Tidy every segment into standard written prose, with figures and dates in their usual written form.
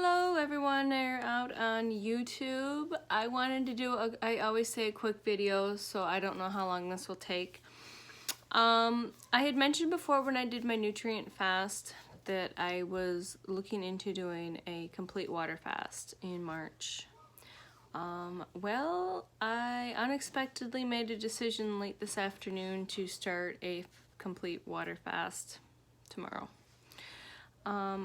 Hello everyone there out on YouTube. I wanted to do I always say a quick video, so I don't know how long this will take. I had mentioned before when I did my nutrient fast that I was looking into doing a complete water fast in March. Well, I unexpectedly made a decision late this afternoon to start a complete water fast tomorrow.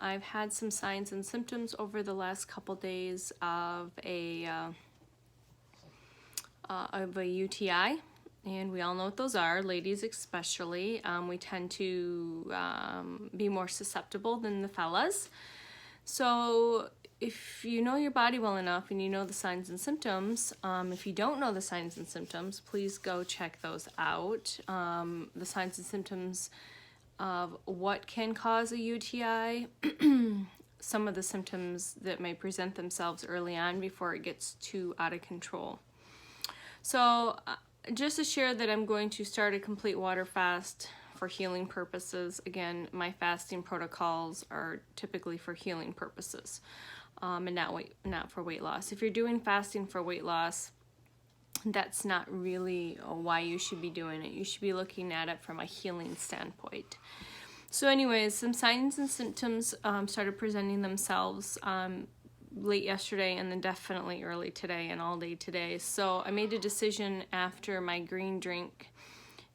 I've had some signs and symptoms over the last couple days of a UTI, and we all know what those are, ladies especially. We tend to be more susceptible than the fellas. So if you know your body well enough and you know the signs and symptoms, if you don't know the signs and symptoms, please go check those out. The signs and symptoms of what can cause a UTI, some of the symptoms that may present themselves early on before it gets too out of control. So just to share that I'm going to start a complete water fast for healing purposes. Again, my fasting protocols are typically for healing purposes, and not for weight loss. If you're doing fasting for weight loss, that's not really why you should be doing it. You should be looking at it from a healing standpoint. So anyways, some signs and symptoms started presenting themselves late yesterday and then definitely early today and all day today. So I made a decision after my green drink,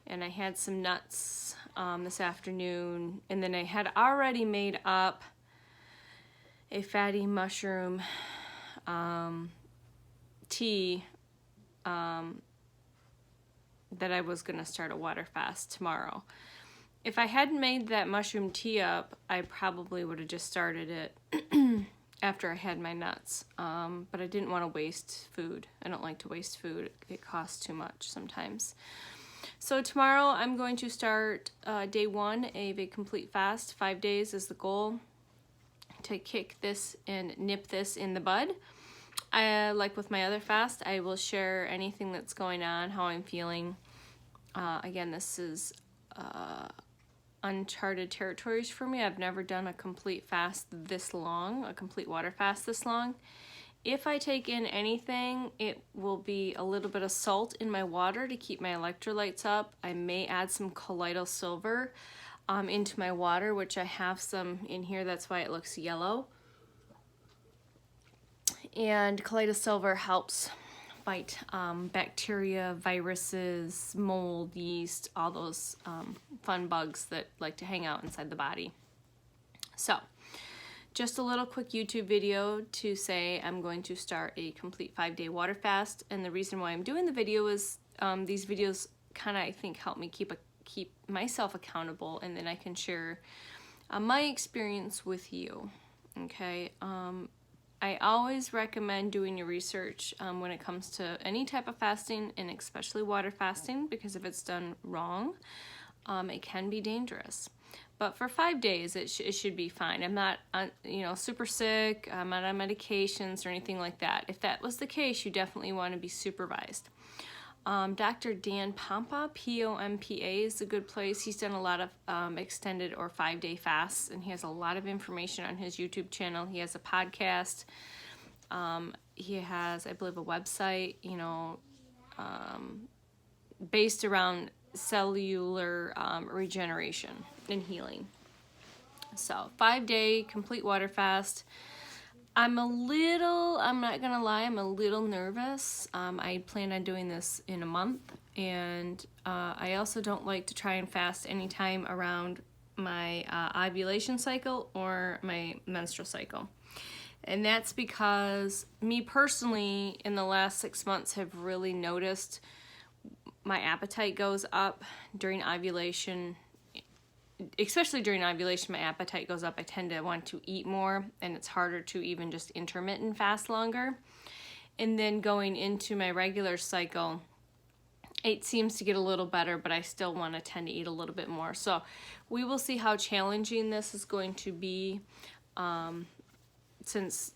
and I had some nuts this afternoon, and then I had already made up a fatty mushroom tea that I was going to start a water fast tomorrow. If I hadn't made that mushroom tea up, I probably would have just started it after I had my nuts. But I didn't want to waste food. I don't like to waste food. It costs too much sometimes. So tomorrow I'm going to start day one of a complete fast. 5 days is the goal to kick this and nip this in the bud. Like with my other fast, I will share anything that's going on, how I'm feeling. Again, this is uncharted territories for me. I've never done a complete fast this long, a complete water fast this long. If I take in anything, it will be a little bit of salt in my water to keep my electrolytes up. I may add some colloidal silver into my water, which I have some in here. That's why it looks yellow. And colloidal silver helps fight bacteria, viruses, mold, yeast, all those fun bugs that like to hang out inside the body. So just a little quick YouTube video to say I'm going to start a complete 5-day water fast. And the reason why I'm doing the video is these videos kind of, I think, help me keep myself accountable, and then I can share my experience with you. Okay. I always recommend doing your research when it comes to any type of fasting, and especially water fasting, because if it's done wrong, it can be dangerous. But for 5 days, it should be fine. I'm not, super sick. I'm not on medications or anything like that. If that was the case, you definitely want to be supervised. Dr. Dan Pompa, Pompa, is a good place. He's done a lot of extended or 5-day fasts, and he has a lot of information on his YouTube channel. He has a podcast. He has, I believe, a website, based around cellular regeneration and healing. So 5-day complete water fast. I'm not gonna lie, I'm a little nervous. I plan on doing this in a month, and I also don't like to try and fast anytime around my ovulation cycle or my menstrual cycle. And that's because me personally, in the last 6 months, have really noticed my appetite goes up during ovulation. Especially during ovulation, my appetite goes up. I tend to want to eat more, and it's harder to even just intermittent fast longer. And then going into my regular cycle, it seems to get a little better, but I still want to tend to eat a little bit more. So we will see how challenging this is going to be, since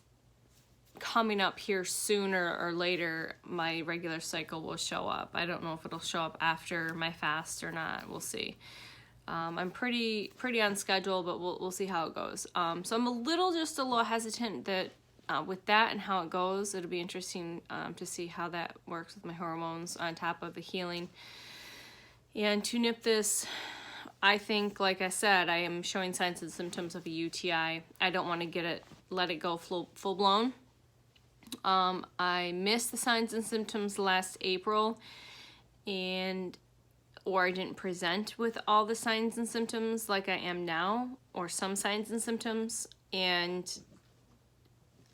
coming up here sooner or later, my regular cycle will show up. I don't know if it'll show up after my fast or not. We'll see. I'm pretty on schedule, but we'll see how it goes. So I'm just a little hesitant that with that and how it goes. It'll be interesting to see how that works with my hormones on top of the healing. And to nip this, I think, like I said, I am showing signs and symptoms of a UTI. I don't want to let it go full blown. I missed the signs and symptoms last April, or I didn't present with all the signs and symptoms like I am now, or some signs and symptoms, and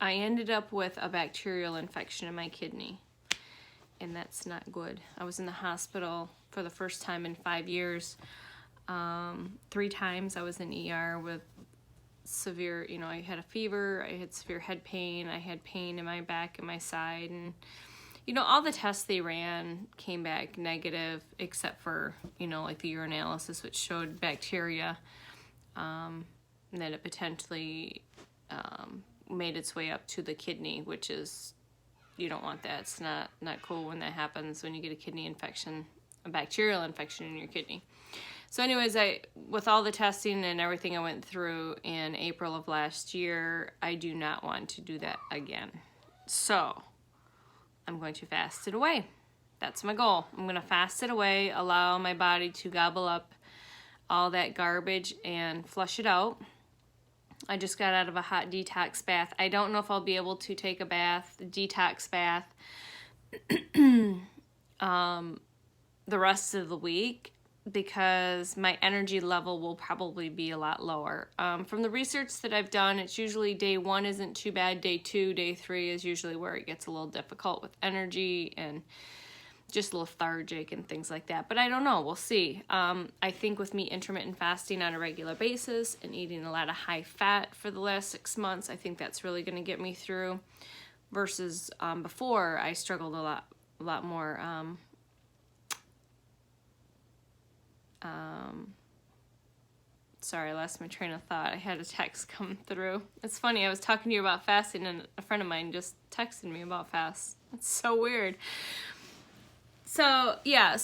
I ended up with a bacterial infection in my kidney, and that's not good. I was in the hospital for the first time in 5 years. 3 times I was in ER with severe, I had a fever, I had severe head pain, I had pain in my back and my side, and all the tests they ran came back negative, except for, like the urinalysis, which showed bacteria, and that it potentially made its way up to the kidney, which is, you don't want that. It's not cool when that happens, when you get a kidney infection, a bacterial infection in your kidney. So anyways, with all the testing and everything I went through in April of last year, I do not want to do that again. So I'm going to fast it away. That's my goal. I'm going to fast it away, allow my body to gobble up all that garbage and flush it out. I just got out of a hot detox bath. I don't know if I'll be able to take a detox bath, the rest of the week, because my energy level will probably be a lot lower. From the research that I've done, it's usually day 1 isn't too bad. Day 2, day 3 is usually where it gets a little difficult with energy and just lethargic and things like that. But I don't know. We'll see. I think with me intermittent fasting on a regular basis and eating a lot of high fat for the last 6 months, I think that's really going to get me through. Versus before, I struggled a lot more. Sorry, I lost my train of thought. I had a text come through. It's funny, I was talking to you about fasting and a friend of mine just texted me about fast. It's so weird. So, yeah,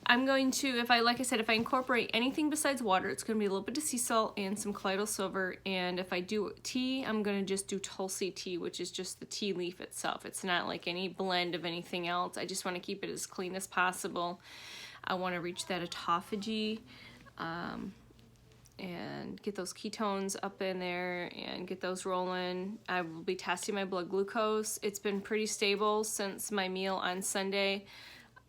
I'm going to, like I said, if I incorporate anything besides water, it's going to be a little bit of sea salt and some colloidal silver. And if I do tea, I'm going to just do Tulsi tea, which is just the tea leaf itself. It's not like any blend of anything else. I just want to keep it as clean as possible. I want to reach that autophagy and get those ketones up in there and get those rolling. I will be testing my blood glucose. It's been pretty stable since my meal on Sunday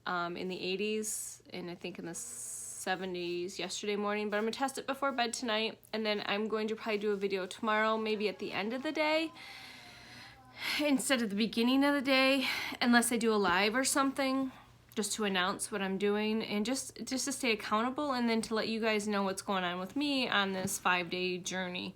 in the 80s and I think in the 70s yesterday morning, but I'm going to test it before bed tonight, and then I'm going to probably do a video tomorrow, maybe at the end of the day instead of the beginning of the day, unless I do a live or something, just to announce what I'm doing and just to stay accountable, and then to let you guys know what's going on with me on this 5-day journey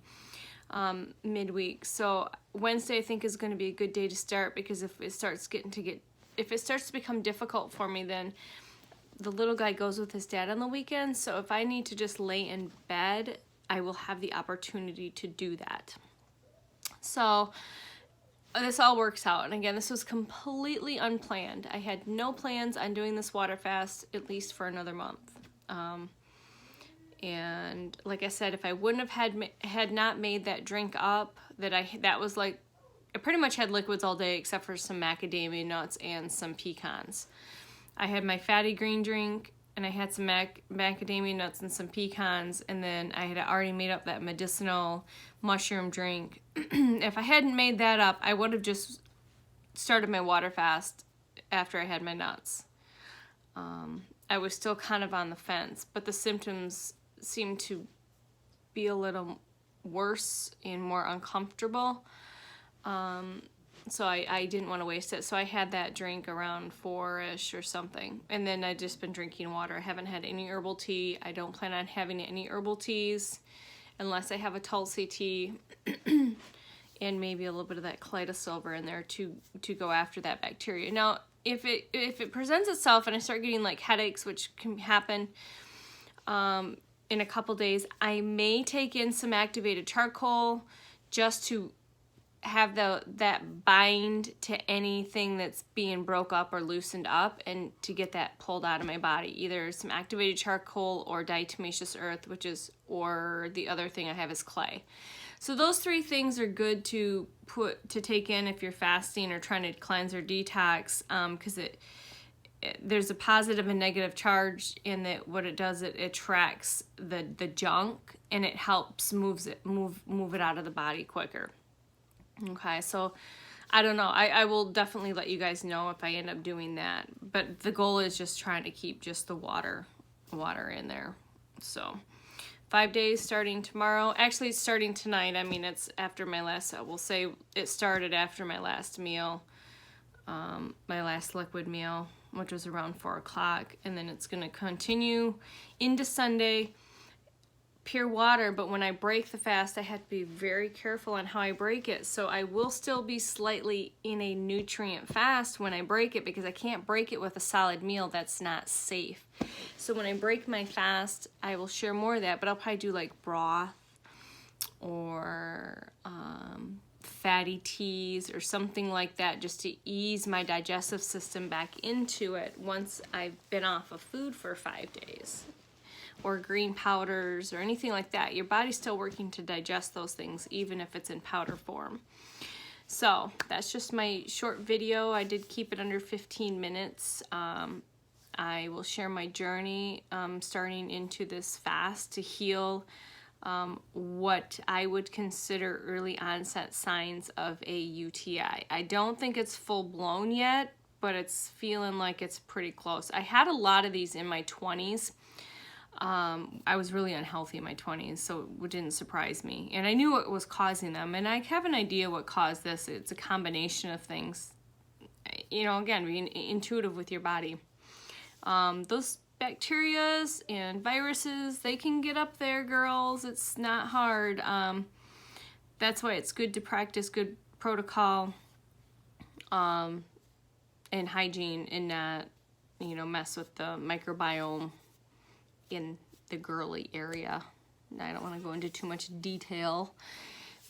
midweek. So Wednesday I think is going to be a good day to start, because if it starts to become difficult for me, then the little guy goes with his dad on the weekend. So if I need to just lay in bed, I will have the opportunity to do that. So this all works out. And again, this was completely unplanned. I had no plans on doing this water fast, at least for another month. And like I said, if I wouldn't have had not made that drink up, that was like, I pretty much had liquids all day except for some macadamia nuts and some pecans. I had my fatty green drink, and I had some macadamia nuts and some pecans, and then I had already made up that medicinal mushroom drink. If I hadn't made that up, I would have just started my water fast after I had my nuts. I was still kind of on the fence, but the symptoms seemed to be a little worse and more uncomfortable. So I didn't want to waste it. So I had that drink around 4-ish or something. And then I've just been drinking water. I haven't had any herbal tea. I don't plan on having any herbal teas unless I have a Tulsi tea and maybe a little bit of that colloidal silver in there to go after that bacteria. Now, if it presents itself and I start getting like headaches, which can happen in a couple days, I may take in some activated charcoal just to have that bind to anything that's being broke up or loosened up, and to get that pulled out of my body. Either some activated charcoal or diatomaceous earth, or the other thing I have is clay. So those 3 things are good to take in if you're fasting or trying to cleanse or detox, because there's a positive and negative charge in that. What it does, it attracts the junk, and it helps move it out of the body quicker. Okay, so I don't know. I will definitely let you guys know if I end up doing that. But the goal is just trying to keep just the water in there. So 5 days starting tomorrow. Actually, it's starting tonight. I mean, it's after my last, I will say it started after my last meal, my last liquid meal, which was around 4 o'clock. And then it's going to continue into Sunday. Pure water, but when I break the fast, I have to be very careful on how I break it. So I will still be slightly in a nutrient fast when I break it, because I can't break it with a solid meal. That's not safe. So when I break my fast, I will share more of that, but I'll probably do like broth or fatty teas or something like that, just to ease my digestive system back into it once I've been off of food for 5 days. Or green powders or anything like that. Your body's still working to digest those things, even if it's in powder form. So that's just my short video. I did keep it under 15 minutes. I will share my journey starting into this fast to heal what I would consider early onset signs of a UTI. I don't think it's full blown yet, but it's feeling like it's pretty close. I had a lot of these in my 20s. I was really unhealthy in my 20s, so it didn't surprise me. And I knew what was causing them, and I have an idea what caused this. It's a combination of things. You know, again, being intuitive with your body. Those bacterias and viruses, they can get up there, girls. It's not hard. That's why it's good to practice good protocol and hygiene, and not, mess with the microbiome in the girly area. I don't want to go into too much detail,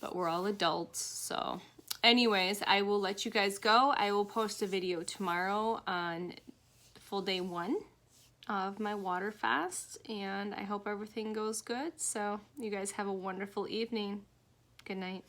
but we're all adults. So anyways, I will let you guys go. I will post a video tomorrow on full day 1 of my water fast, and I hope everything goes good. So you guys have a wonderful evening. Good night.